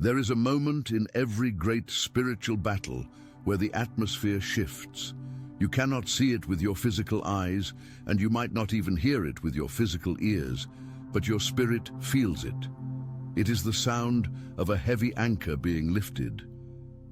There is a moment in every great spiritual battle where the atmosphere shifts. You cannot see it with your physical eyes, and you might not even hear it with your physical ears, but your spirit feels it. It is the sound of a heavy anchor being lifted.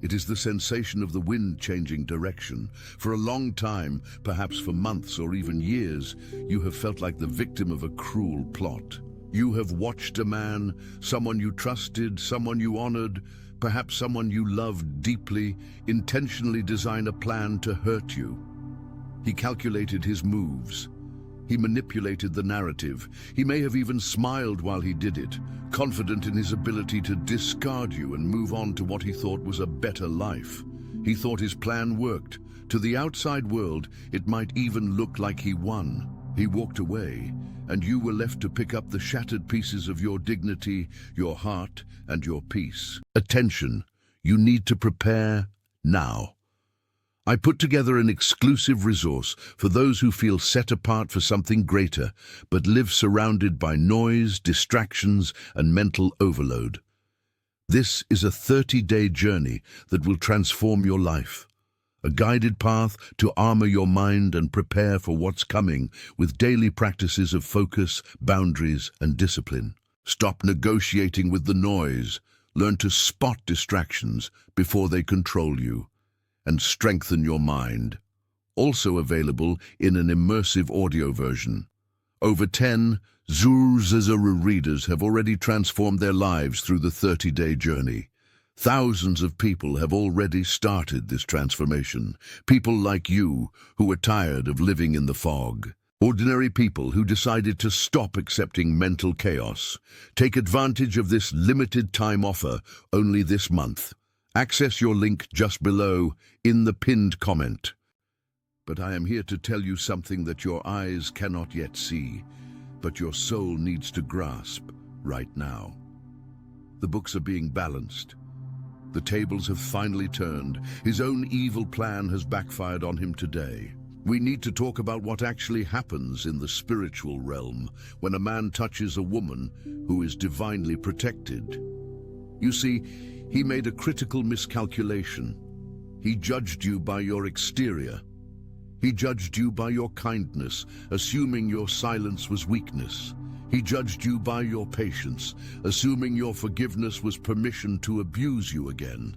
It is the sensation of the wind changing direction. For a long time, perhaps for months or even years, you have felt like the victim of a cruel plot. You have watched a man, someone you trusted, someone you honored, perhaps someone you loved deeply, intentionally design a plan to hurt you. He calculated his moves. He manipulated the narrative. He may have even smiled while he did it, confident in his ability to discard you and move on to what he thought was a better life. He thought his plan worked. To the outside world, it might even look like he won. He walked away, and you were left to pick up the shattered pieces of your dignity, your heart, and your peace. Attention, you need to prepare now. I put together an exclusive resource for those who feel set apart for something greater, but live surrounded by noise, distractions, and mental overload. This is a 30-day journey that will transform your life. A guided path to armor your mind and prepare for what's coming with daily practices of focus, boundaries, and discipline. Stop negotiating with the noise. Learn to spot distractions before they control you, and strengthen your mind. Also available in an immersive audio version. Over 10 Zuru readers have already transformed their lives through the 30-day journey. Thousands of people have already started this transformation. People like you who are tired of living in the fog. Ordinary people who decided to stop accepting mental chaos. Take advantage of this limited time offer only this month. Access your link just below in the pinned comment. But I am here to tell you something that your eyes cannot yet see, but your soul needs to grasp right now. The books are being balanced. The tables have finally turned. His own evil plan has backfired on him today. We need to talk about what actually happens in the spiritual realm when a man touches a woman who is divinely protected. You see, he made a critical miscalculation. He judged you by your exterior. He judged you by your kindness, assuming your silence was weakness. He judged you by your patience, assuming your forgiveness was permission to abuse you again.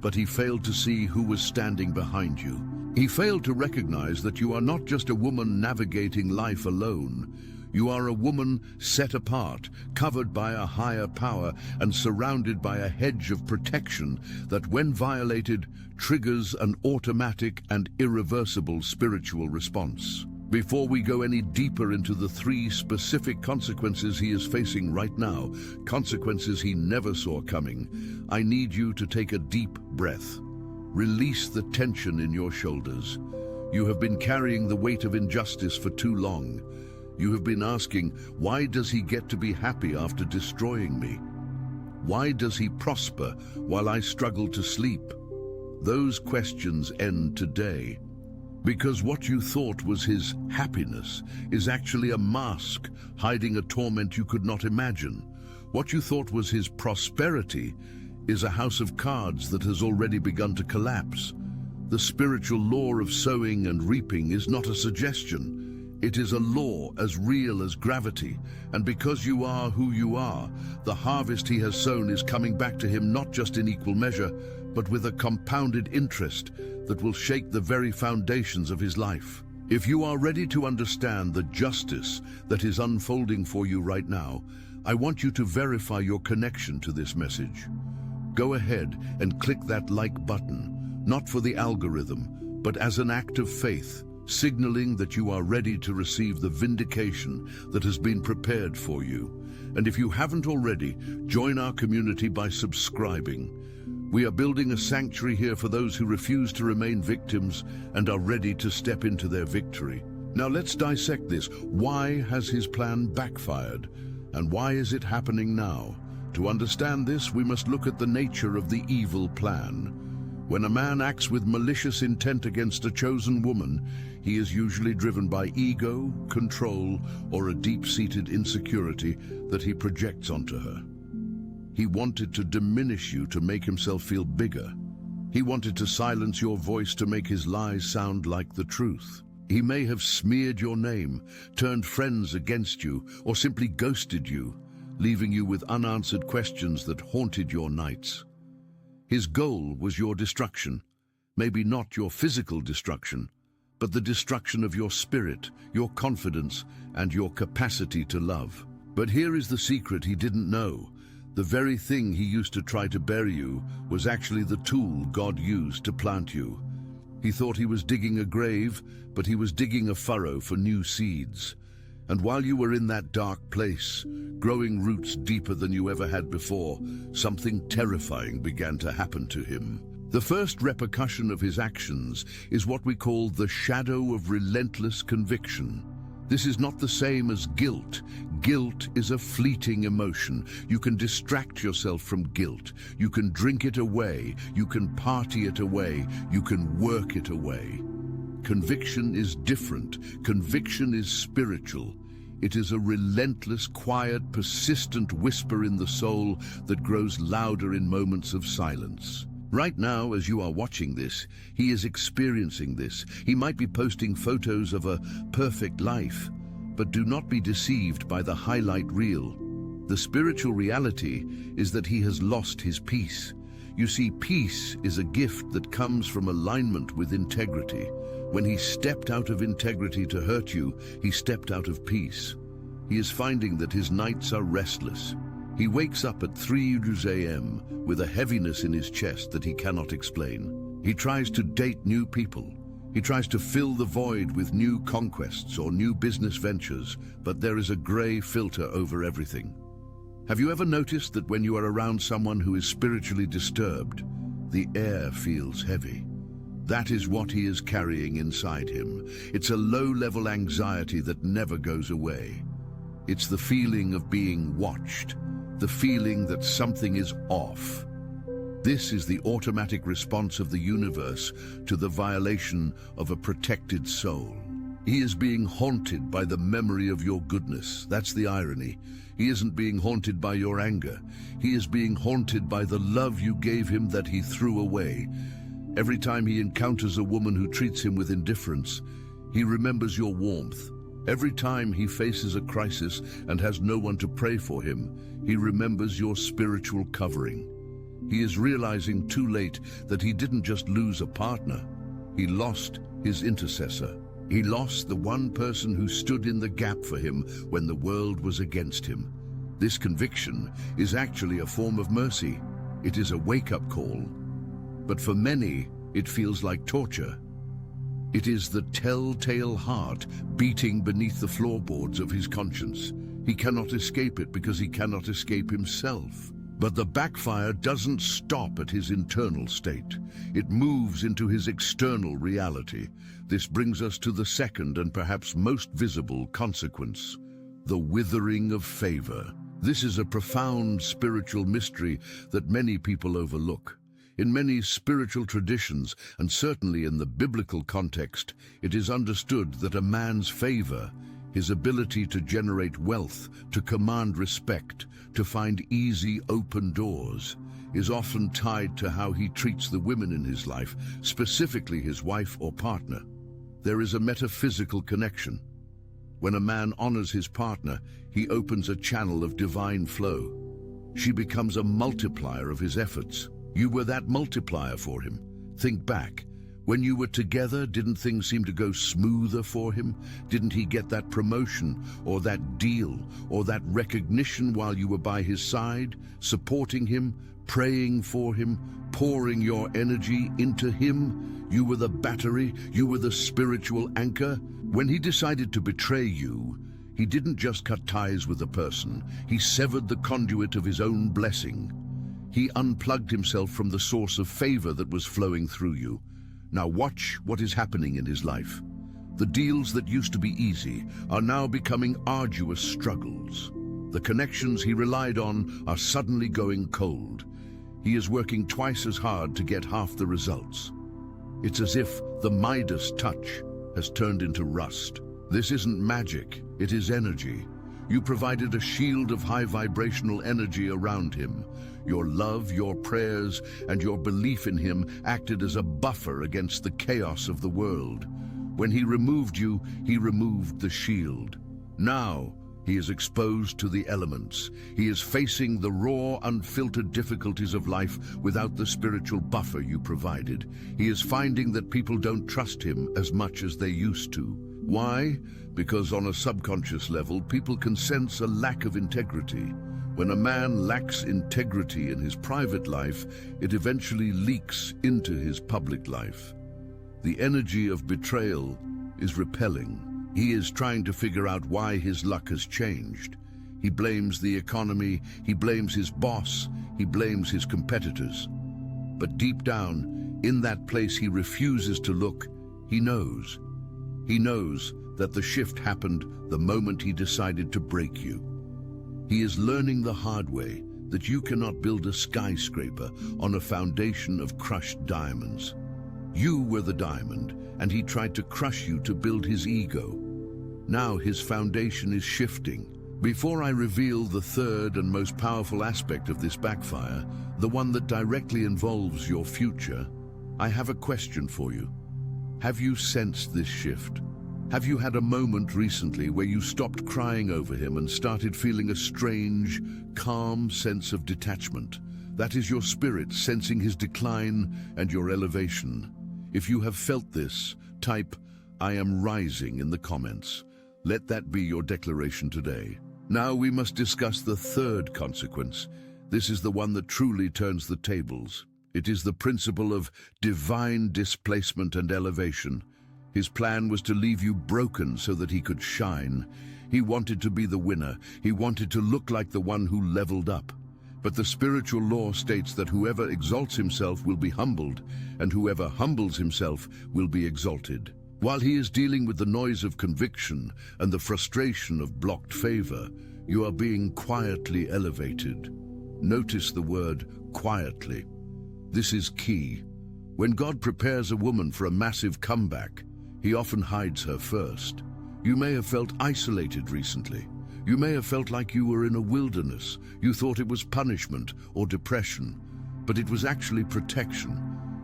But he failed to see who was standing behind you. He failed to recognize that you are not just a woman navigating life alone. You are a woman set apart, covered by a higher power and surrounded by a hedge of protection that, when violated, triggers an automatic and irreversible spiritual response. Before we go any deeper into the 3 specific consequences he is facing right now, consequences he never saw coming, I need you to take a deep breath. Release the tension in your shoulders. You have been carrying the weight of injustice for too long. You have been asking, why does he get to be happy after destroying me? Why does he prosper while I struggle to sleep? Those questions end today. Because what you thought was his happiness is actually a mask hiding a torment you could not imagine. What you thought was his prosperity is a house of cards that has already begun to collapse. The spiritual law of sowing and reaping is not a suggestion. It is a law as real as gravity, and because you are who you are, the harvest he has sown is coming back to him not just in equal measure, but with a compounded interest that will shake the very foundations of his life. If you are ready to understand the justice that is unfolding for you right now, I want you to verify your connection to this message. Go ahead and click that like button, not for the algorithm, but as an act of faith, signaling that you are ready to receive the vindication that has been prepared for you. And if you haven't already, join our community by subscribing. We are building a sanctuary here for those who refuse to remain victims and are ready to step into their victory. Now let's dissect this. Why has his plan backfired? And why is it happening now? To understand this, we must look at the nature of the evil plan. When a man acts with malicious intent against a chosen woman, he is usually driven by ego, control, or a deep-seated insecurity that he projects onto her. He wanted to diminish you to make himself feel bigger. He wanted to silence your voice to make his lies sound like the truth. He may have smeared your name, turned friends against you, or simply ghosted you, leaving you with unanswered questions that haunted your nights. His goal was your destruction, maybe not your physical destruction, but the destruction of your spirit, your confidence, and your capacity to love. But here is the secret he didn't know. The very thing he used to try to bury you was actually the tool God used to plant you. He thought he was digging a grave, but he was digging a furrow for new seeds. And while you were in that dark place, growing roots deeper than you ever had before, something terrifying began to happen to him. The first repercussion of his actions is what we call the shadow of relentless conviction. This is not the same as guilt. Guilt is a fleeting emotion. You can distract yourself from guilt. You can drink it away. You can party it away. You can work it away. Conviction is different. Conviction is spiritual. It is a relentless, quiet, persistent whisper in the soul that grows louder in moments of silence. Right now, as you are watching this, he is experiencing this. He might be posting photos of a perfect life, but do not be deceived by the highlight reel. The spiritual reality is that he has lost his peace. You see, peace is a gift that comes from alignment with integrity. When he stepped out of integrity to hurt you, he stepped out of peace. He is finding that his nights are restless. He wakes up at 3 a.m. with a heaviness in his chest that he cannot explain. He tries to date new people. He tries to fill the void with new conquests or new business ventures, but there is a gray filter over everything. Have you ever noticed that when you are around someone who is spiritually disturbed, the air feels heavy? That is what he is carrying inside him. It's a low-level anxiety that never goes away. It's the feeling of being watched, the feeling that something is off. This is the automatic response of the universe to the violation of a protected soul. He is being haunted by the memory of your goodness. That's the irony. He isn't being haunted by your anger. He is being haunted by the love you gave him that he threw away. Every time he encounters a woman who treats him with indifference, he remembers your warmth. Every time he faces a crisis and has no one to pray for him, he remembers your spiritual covering. He is realizing too late that he didn't just lose a partner. He lost his intercessor. He lost the one person who stood in the gap for him when the world was against him. This conviction is actually a form of mercy. It is a wake-up call. But for many, it feels like torture. It is the telltale heart beating beneath the floorboards of his conscience. He cannot escape it because he cannot escape himself. But the backfire doesn't stop at his internal state. It moves into his external reality. This brings us to the second and perhaps most visible consequence: the withering of favor. This is a profound spiritual mystery that many people overlook. In many spiritual traditions, and certainly in the biblical context, it is understood that a man's favor, his ability to generate wealth, to command respect, to find easy, open doors, is often tied to how he treats the women in his life, specifically his wife or partner. There is a metaphysical connection. When a man honors his partner, he opens a channel of divine flow. She becomes a multiplier of his efforts. You were that multiplier for him. Think back. When you were together, didn't things seem to go smoother for him? Didn't he get that promotion, or that deal, or that recognition while you were by his side, supporting him, praying for him, pouring your energy into him? You were the battery, you were the spiritual anchor. When he decided to betray you, he didn't just cut ties with a person, he severed the conduit of his own blessing. He unplugged himself from the source of favor that was flowing through you. Now watch what is happening in his life. The deals that used to be easy are now becoming arduous struggles. The connections he relied on are suddenly going cold. He is working twice as hard to get half the results. It's as if the Midas touch has turned into rust. This isn't magic, it is energy. You provided a shield of high vibrational energy around him. Your love, your prayers, and your belief in him acted as a buffer against the chaos of the world. When he removed you, he removed the shield. Now, he is exposed to the elements. He is facing the raw, unfiltered difficulties of life without the spiritual buffer you provided. He is finding that people don't trust him as much as they used to. Why? Because on a subconscious level, people can sense a lack of integrity. When a man lacks integrity in his private life, it eventually leaks into his public life. The energy of betrayal is repelling. He is trying to figure out why his luck has changed. He blames the economy, he blames his boss, he blames his competitors. But deep down, in that place he refuses to look, he knows. He knows that the shift happened the moment he decided to break you. He is learning the hard way that you cannot build a skyscraper on a foundation of crushed diamonds. You were the diamond, and he tried to crush you to build his ego. Now his foundation is shifting. Before I reveal the third and most powerful aspect of this backfire, the one that directly involves your future, I have a question for you. Have you sensed this shift? Have you had a moment recently where you stopped crying over him and started feeling a strange, calm sense of detachment? That is your spirit sensing his decline and your elevation. If you have felt this, type, "I am rising" in the comments. Let that be your declaration today. Now we must discuss the third consequence. This is the one that truly turns the tables. It is the principle of divine displacement and elevation. His plan was to leave you broken so that he could shine. He wanted to be the winner. He wanted to look like the one who leveled up. But the spiritual law states that whoever exalts himself will be humbled, and whoever humbles himself will be exalted. While he is dealing with the noise of conviction and the frustration of blocked favor, you are being quietly elevated. Notice the word quietly. This is key. When God prepares a woman for a massive comeback, he often hides her first. You may have felt isolated recently. You may have felt like you were in a wilderness. You thought it was punishment or depression, but it was actually protection.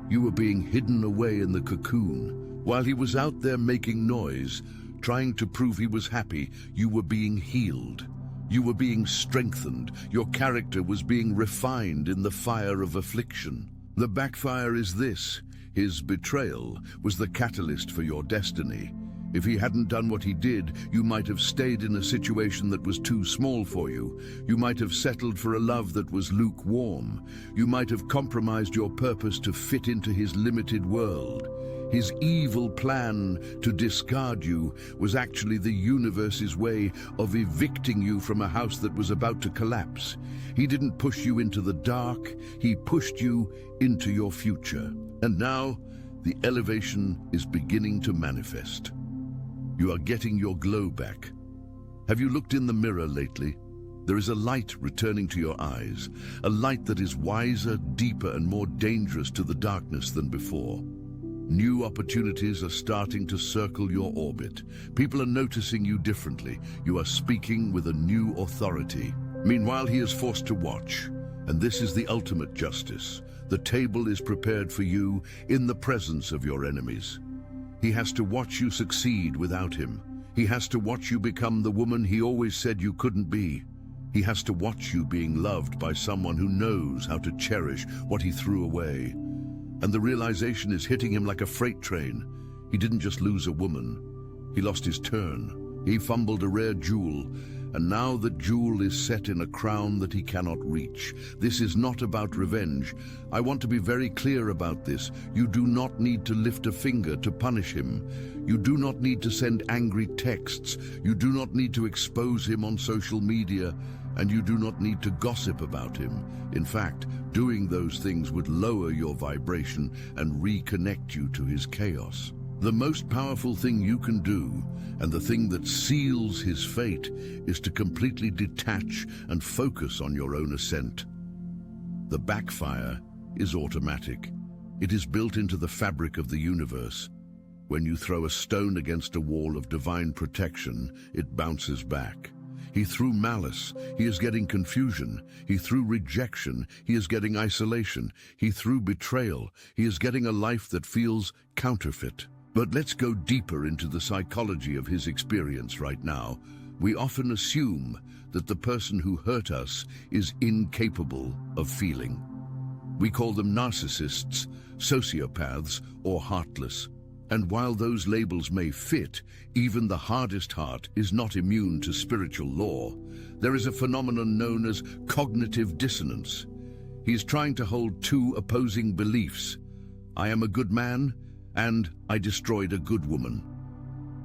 You were being hidden away in the cocoon. While he was out there making noise, trying to prove he was happy, you were being healed. You were being strengthened. Your character was being refined in the fire of affliction. The backfire is this. His betrayal was the catalyst for your destiny. If he hadn't done what he did, you might have stayed in a situation that was too small for you. You might have settled for a love that was lukewarm. You might have compromised your purpose to fit into his limited world. His evil plan to discard you was actually the universe's way of evicting you from a house that was about to collapse. He didn't push you into the dark, he pushed you into your future. And now, the elevation is beginning to manifest. You are getting your glow back. Have you looked in the mirror lately? There is a light returning to your eyes, a light that is wiser, deeper, and more dangerous to the darkness than before. New opportunities are starting to circle your orbit. People are noticing you differently. You are speaking with a new authority. Meanwhile, he is forced to watch, and this is the ultimate justice. The table is prepared for you in the presence of your enemies. He has to watch you succeed without him. He has to watch you become the woman he always said you couldn't be. He has to watch you being loved by someone who knows how to cherish what he threw away. And the realization is hitting him like a freight train. He didn't just lose a woman. He lost his turn. He fumbled a rare jewel, and now the jewel is set in a crown that he cannot reach. This is not about revenge. I want to be very clear about this. You do not need to lift a finger to punish him. You do not need to send angry texts. You do not need to expose him on social media, and you do not need to gossip about him. In fact, doing those things would lower your vibration and reconnect you to his chaos. The most powerful thing you can do, and the thing that seals his fate, is to completely detach and focus on your own ascent. The backfire is automatic. It is built into the fabric of the universe. When you throw a stone against a wall of divine protection, it bounces back. He threw malice. He is getting confusion. He threw rejection. He is getting isolation. He threw betrayal. He is getting a life that feels counterfeit. But let's go deeper into the psychology of his experience right now. We often assume that the person who hurt us is incapable of feeling. We call them narcissists, sociopaths, or heartless. And while those labels may fit, even the hardest heart is not immune to spiritual law. There is a phenomenon known as cognitive dissonance. He is trying to hold two opposing beliefs. I am a good man, and I destroyed a good woman.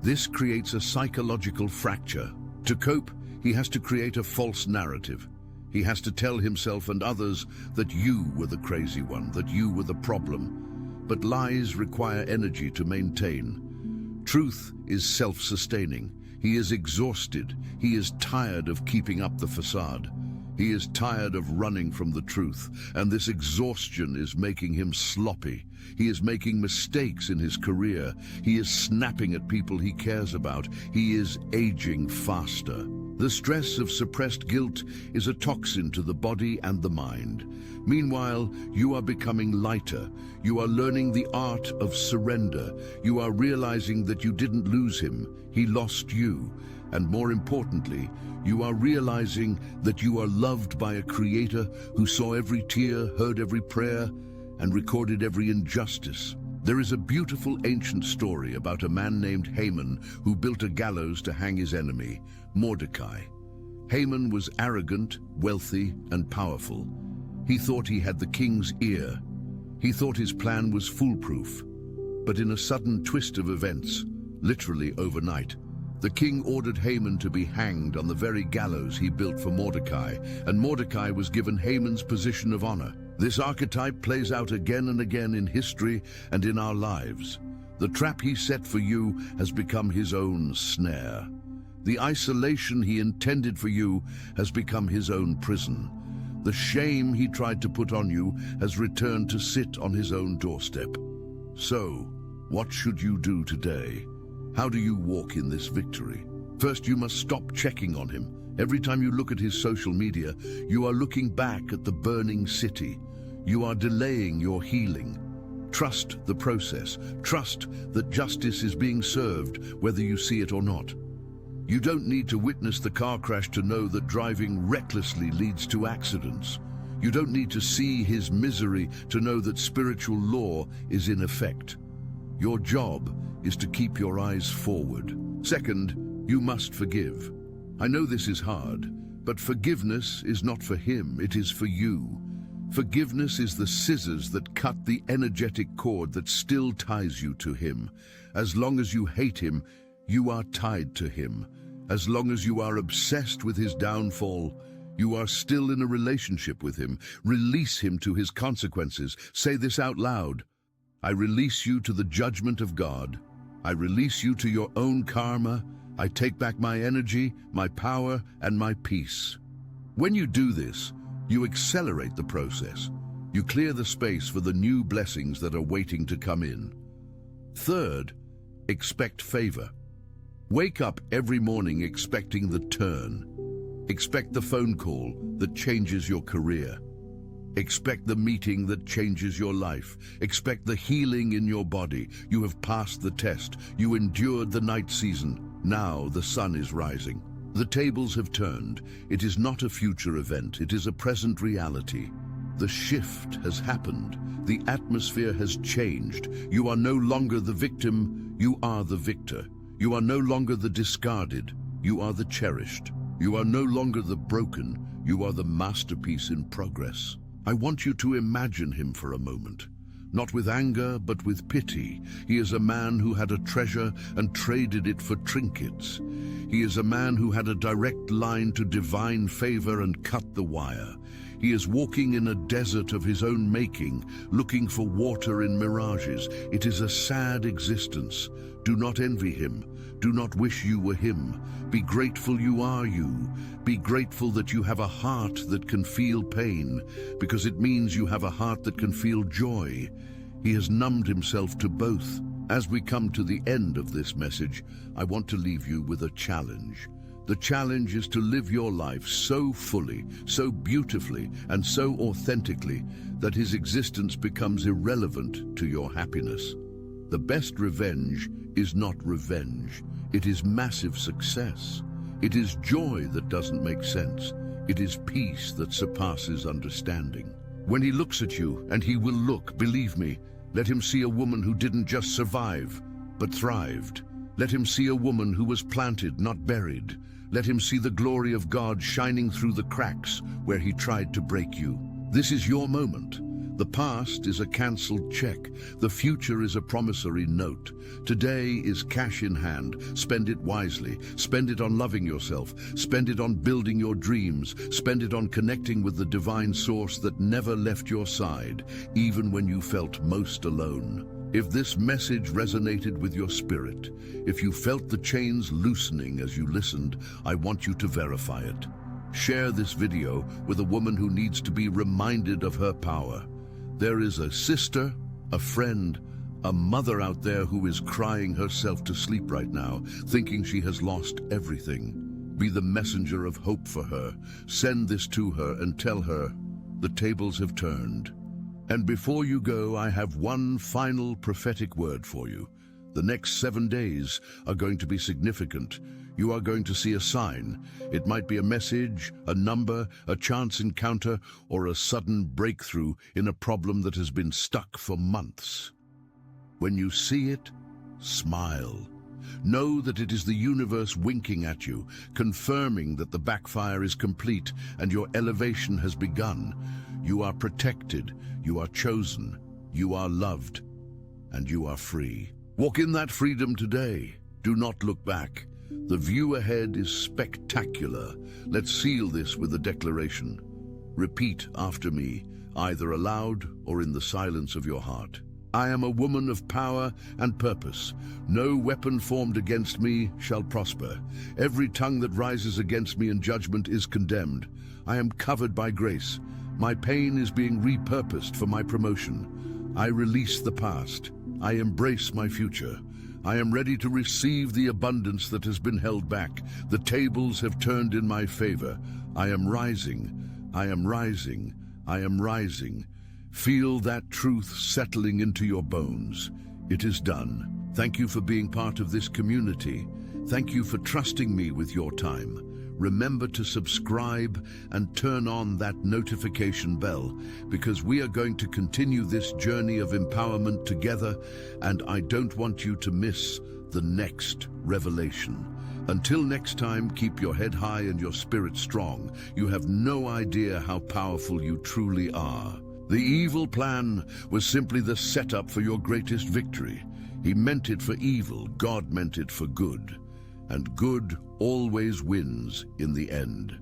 This creates a psychological fracture. To cope, he has to create a false narrative. He has to tell himself and others that you were the crazy one, that you were the problem. But lies require energy to maintain. Truth is self-sustaining. He is exhausted. He is tired of keeping up the facade. He is tired of running from the truth, and this exhaustion is making him sloppy. He is making mistakes in his career. He is snapping at people he cares about. He is aging faster. The stress of suppressed guilt is a toxin to the body and the mind. Meanwhile, you are becoming lighter. You are learning the art of surrender. You are realizing that you didn't lose him. He lost you. And more importantly, you are realizing that you are loved by a creator who saw every tear, heard every prayer, and recorded every injustice. There is a beautiful ancient story about a man named Haman who built a gallows to hang his enemy, Mordecai. Haman was arrogant, wealthy, and powerful. He thought he had the king's ear. He thought his plan was foolproof. But in a sudden twist of events, literally overnight, the king ordered Haman to be hanged on the very gallows he built for Mordecai, and Mordecai was given Haman's position of honor. This archetype plays out again and again in history and in our lives. The trap he set for you has become his own snare. The isolation he intended for you has become his own prison. The shame he tried to put on you has returned to sit on his own doorstep. So, what should you do today? How do you walk in this victory? First, you must stop checking on him. Every time you look at his social media, you are looking back at the burning city. You are delaying your healing. Trust the process. Trust that justice is being served, whether you see it or not. You don't need to witness the car crash to know that driving recklessly leads to accidents. You don't need to see his misery to know that spiritual law is in effect. Your job is to keep your eyes forward. Second, you must forgive. I know this is hard, but forgiveness is not for him, it is for you. Forgiveness is the scissors that cut the energetic cord that still ties you to him. As long as you hate him, you are tied to him. As long as you are obsessed with his downfall, you are still in a relationship with him. Release him to his consequences. Say this out loud. I release you to the judgment of God. I release you to your own karma. I take back my energy, my power, and my peace. When you do this, you accelerate the process. You clear the space for the new blessings that are waiting to come in. Third, expect favor. Wake up every morning expecting the turn. Expect the phone call that changes your career. Expect the meeting that changes your life. Expect the healing in your body. You have passed the test. You endured the night season. Now the sun is rising. The tables have turned. It is not a future event. It is a present reality. The shift has happened. The atmosphere has changed. You are no longer the victim. You are the victor. You are no longer the discarded. You are the cherished. You are no longer the broken. You are the masterpiece in progress. I want you to imagine him for a moment. Not with anger, but with pity. He is a man who had a treasure and traded it for trinkets. He is a man who had a direct line to divine favor and cut the wire. He is walking in a desert of his own making, looking for water in mirages. It is a sad existence. Do not envy him. Do not wish you were him. Be grateful you are you. Be grateful that you have a heart that can feel pain, because it means you have a heart that can feel joy. He has numbed himself to both. As we come to the end of this message, I want to leave you with a challenge. The challenge is to live your life so fully, so beautifully, and so authentically that his existence becomes irrelevant to your happiness. The best revenge is not revenge. It is massive success. It is joy that doesn't make sense. It is peace that surpasses understanding. When he looks at you, and he will look, believe me, let him see a woman who didn't just survive, but thrived. Let him see a woman who was planted, not buried. Let him see the glory of God shining through the cracks where he tried to break you. This is your moment. The past is a cancelled check. The future is a promissory note. Today is cash in hand. Spend it wisely. Spend it on loving yourself. Spend it on building your dreams. Spend it on connecting with the divine source that never left your side, even when you felt most alone. If this message resonated with your spirit, if you felt the chains loosening as you listened, I want you to verify it. Share this video with a woman who needs to be reminded of her power. There is a sister, a friend, a mother out there who is crying herself to sleep right now, thinking she has lost everything. Be the messenger of hope for her. Send this to her and tell her, the tables have turned. And before you go, I have one final prophetic word for you. The next 7 days are going to be significant. You are going to see a sign. It might be a message, a number, a chance encounter, or a sudden breakthrough in a problem that has been stuck for months. When you see it, smile. Know that it is the universe winking at you, confirming that the backfire is complete and your elevation has begun. You are protected, you are chosen, you are loved, and you are free. Walk in that freedom today. Do not look back. The view ahead is spectacular. Let's seal this with a declaration. Repeat after me, either aloud or in the silence of your heart. I am a woman of power and purpose. No weapon formed against me shall prosper. Every tongue that rises against me in judgment is condemned. I am covered by grace. My pain is being repurposed for my promotion. I release the past. I embrace my future. I am ready to receive the abundance that has been held back. The tables have turned in my favor. I am rising. I am rising. I am rising. Feel that truth settling into your bones. It is done. Thank you for being part of this community. Thank you for trusting me with your time. Remember to subscribe and turn on that notification bell, because we are going to continue this journey of empowerment together, and I don't want you to miss the next revelation. Until next time, keep your head high and your spirit strong. You have no idea how powerful you truly are. The evil plan was simply the setup for your greatest victory. He meant it for evil, God meant it for good. And good always wins in the end.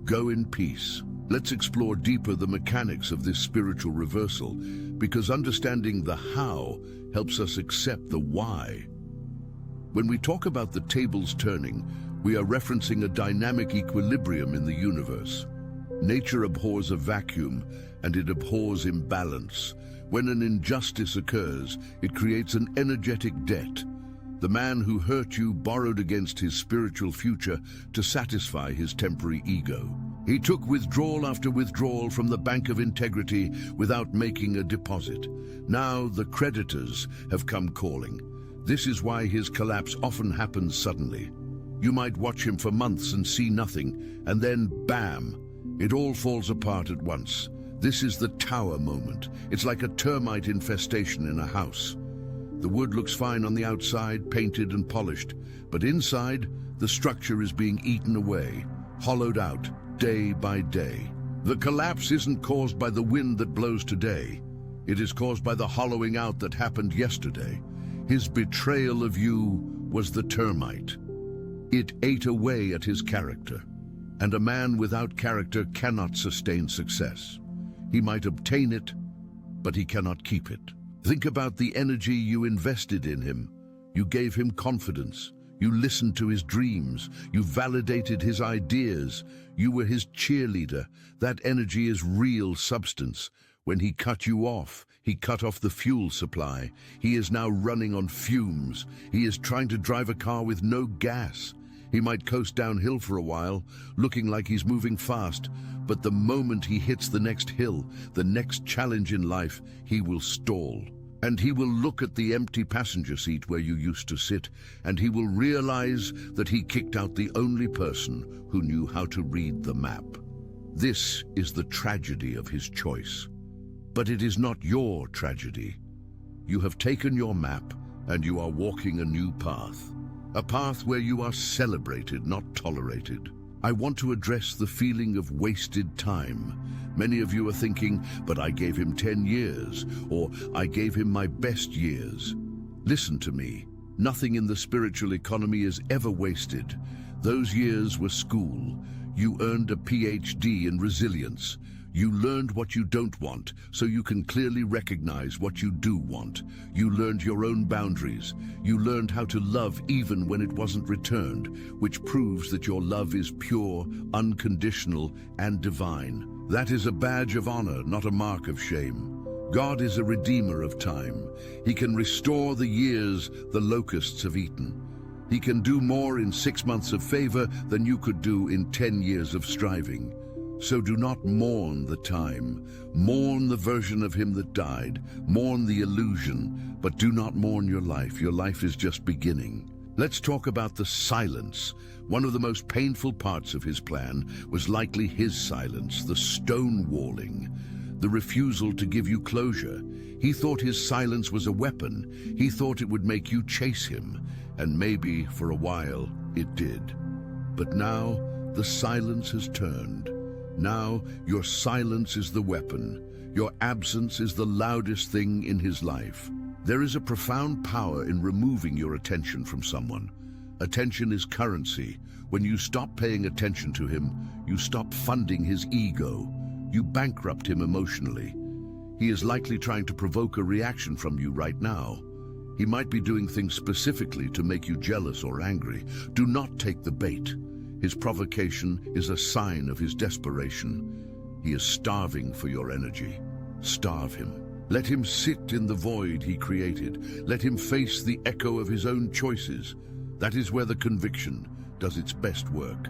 Go in peace. Let's explore deeper the mechanics of this spiritual reversal, because understanding the how helps us accept the why. When we talk about the tables turning, we are referencing a dynamic equilibrium in the universe. Nature abhors a vacuum, and it abhors imbalance. When an injustice occurs, it creates an energetic debt. The man who hurt you borrowed against his spiritual future to satisfy his temporary ego. He took withdrawal after withdrawal from the bank of integrity without making a deposit. Now the creditors have come calling. This is why his collapse often happens suddenly. You might watch him for months and see nothing, and then bam, it all falls apart at once. This is the tower moment. It's like a termite infestation in a house. The wood looks fine on the outside, painted and polished, but inside, the structure is being eaten away, hollowed out, day by day. The collapse isn't caused by the wind that blows today. It is caused by the hollowing out that happened yesterday. His betrayal of you was the termite. It ate away at his character, and a man without character cannot sustain success. He might obtain it, but he cannot keep it. Think about the energy you invested in him. You gave him confidence. You listened to his dreams. You validated his ideas. You were his cheerleader. That energy is real substance. When he cut you off, he cut off the fuel supply. He is now running on fumes. He is trying to drive a car with no gas. He might coast downhill for a while, looking like he's moving fast, but the moment he hits the next hill, the next challenge in life, he will stall. And he will look at the empty passenger seat where you used to sit, and he will realize that he kicked out the only person who knew how to read the map. This is the tragedy of his choice. But it is not your tragedy. You have taken your map, and you are walking a new path. A path where you are celebrated, not tolerated. I want to address the feeling of wasted time. Many of you are thinking, but I gave him 10 years, or I gave him my best years. Listen to me. Nothing in the spiritual economy is ever wasted. Those years were school. You earned a PhD in resilience. You learned what you don't want, so you can clearly recognize what you do want. You learned your own boundaries. You learned how to love even when it wasn't returned, which proves that your love is pure, unconditional, and divine. That is a badge of honor, not a mark of shame. God is a redeemer of time. He can restore the years the locusts have eaten. He can do more in 6 months of favor than you could do in 10 years of striving. So do not mourn the time. Mourn the version of him that died. Mourn the illusion, but do not mourn your life. Your life is just beginning. Let's talk about the silence. One of the most painful parts of his plan was likely his silence, the stonewalling, the refusal to give you closure. He thought his silence was a weapon. He thought it would make you chase him, and maybe for a while it did. But now the silence has turned. Now your silence is the weapon. Your absence is the loudest thing in his life. There is a profound power in removing your attention from someone. Attention is currency. When you stop paying attention to him, you stop funding his ego. You bankrupt him emotionally. He is likely trying to provoke a reaction from you right now. He might be doing things specifically to make you jealous or angry. Do not take the bait. His provocation is a sign of his desperation. He is starving for your energy. Starve him. Let him sit in the void he created. Let him face the echo of his own choices. That is where the conviction does its best work.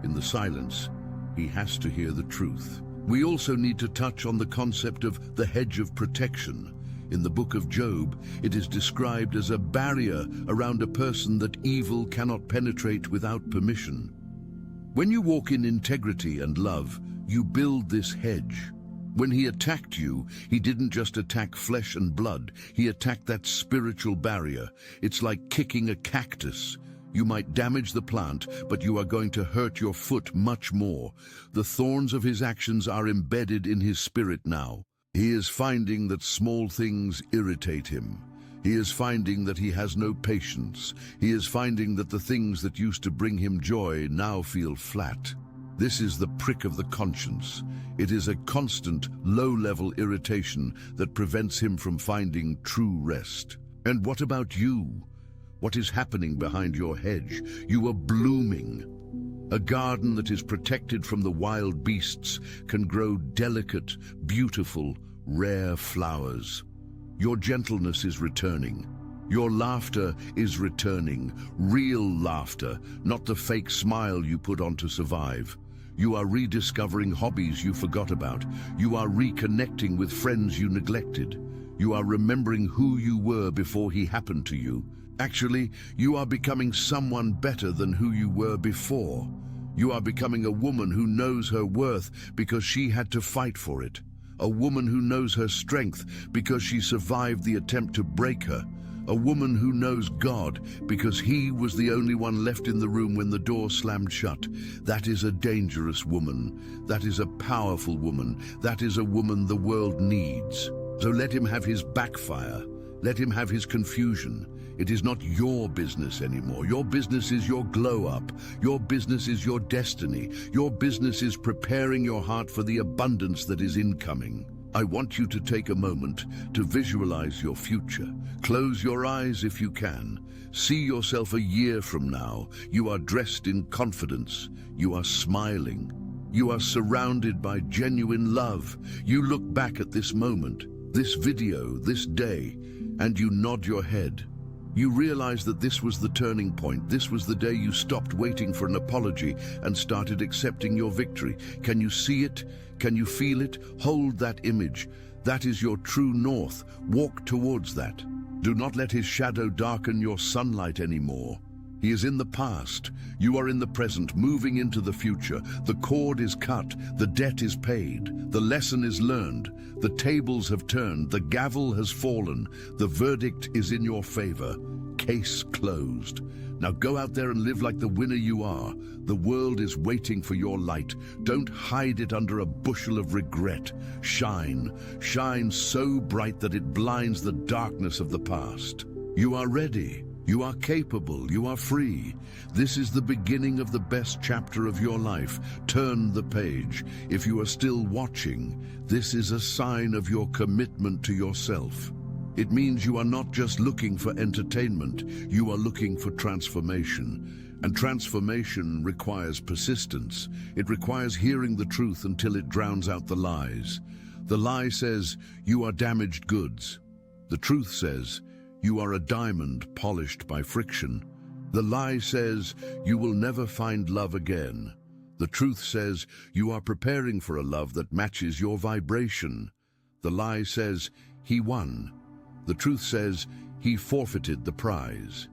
In the silence, he has to hear the truth. We also need to touch on the concept of the hedge of protection. In the book of Job, it is described as a barrier around a person that evil cannot penetrate without permission. When you walk in integrity and love, you build this hedge. When he attacked you, he didn't just attack flesh and blood, he attacked that spiritual barrier. It's like kicking a cactus. You might damage the plant, but you are going to hurt your foot much more. The thorns of his actions are embedded in his spirit now. He is finding that small things irritate him. He is finding that he has no patience. He is finding that the things that used to bring him joy now feel flat. This is the prick of the conscience. It is a constant, low-level irritation that prevents him from finding true rest. And what about you? What is happening behind your hedge? You are blooming. A garden that is protected from the wild beasts can grow delicate, beautiful, rare flowers. Your gentleness is returning. Your laughter is returning. Real laughter, not the fake smile you put on to survive. You are rediscovering hobbies you forgot about. You are reconnecting with friends you neglected. You are remembering who you were before he happened to you. Actually, you are becoming someone better than who you were before. You are becoming a woman who knows her worth because she had to fight for it. A woman who knows her strength because she survived the attempt to break her. A woman who knows God because he was the only one left in the room when the door slammed shut. That is a dangerous woman. That is a powerful woman. That is a woman the world needs. So let him have his backfire. Let him have his confusion. It is not your business anymore. Your business is your glow up. Your business is your destiny. Your business is preparing your heart for the abundance that is incoming. I want you to take a moment to visualize your future. Close your eyes if you can. See yourself a year from now. You are dressed in confidence. You are smiling. You are surrounded by genuine love. You look back at this moment, this video, this day, and you nod your head. You realize that this was the turning point. This was the day you stopped waiting for an apology and started accepting your victory. Can you see it? Can you feel it? Hold that image. That is your true north. Walk towards that. Do not let his shadow darken your sunlight anymore. He is in the past. You are in the present, moving into the future. The cord is cut. The debt is paid. The lesson is learned. The tables have turned. The gavel has fallen. The verdict is in your favor. Case closed. Now go out there and live like the winner you are. The world is waiting for your light. Don't hide it under a bushel of regret. Shine. Shine so bright that it blinds the darkness of the past. You are ready. You are capable. You are free. This is the beginning of the best chapter of your life. Turn the page. If you are still watching, this is a sign of your commitment to yourself. It means you are not just looking for entertainment, you are looking for transformation. And transformation requires persistence. It requires hearing the truth until it drowns out the lies. The lie says, you are damaged goods. The truth says, you are a diamond polished by friction. The lie says, you will never find love again. The truth says, you are preparing for a love that matches your vibration. The lie says, he won. The truth says, he forfeited the prize.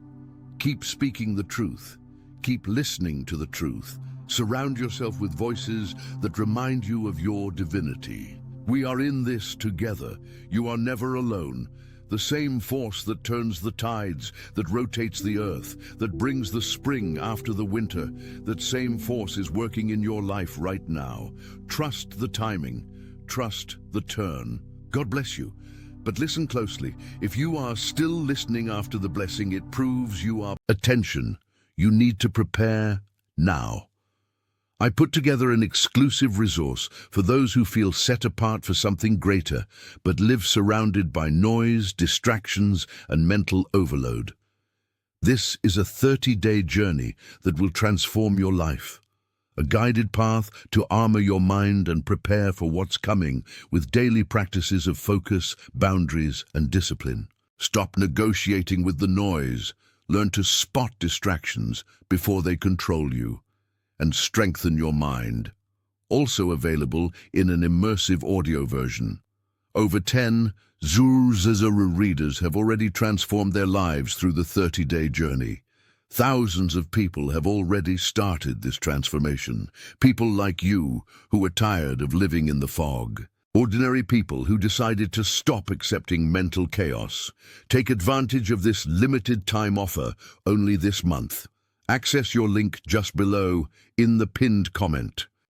Keep speaking the truth. Keep listening to the truth. Surround yourself with voices that remind you of your divinity. We are in this together. You are never alone. The same force that turns the tides, that rotates the earth, that brings the spring after the winter, that same force is working in your life right now. Trust the timing. Trust the turn. God bless you. But listen closely. If you are still listening after the blessing, it proves you are... Attention. You need to prepare now. I put together an exclusive resource for those who feel set apart for something greater, but live surrounded by noise, distractions, and mental overload. This is a 30-day journey that will transform your life. A guided path to armor your mind and prepare for what's coming with daily practices of focus, boundaries, and discipline. Stop negotiating with the noise. Learn to spot distractions before they control you. And strengthen your mind. Also available in an immersive audio version. Over 10 Zuru readers have already transformed their lives through the 30-day journey. Thousands of people have already started this transformation. People like you who are tired of living in the fog. Ordinary people who decided to stop accepting mental chaos. Take advantage of this limited time offer only this month. Access your link just below in the pinned comment.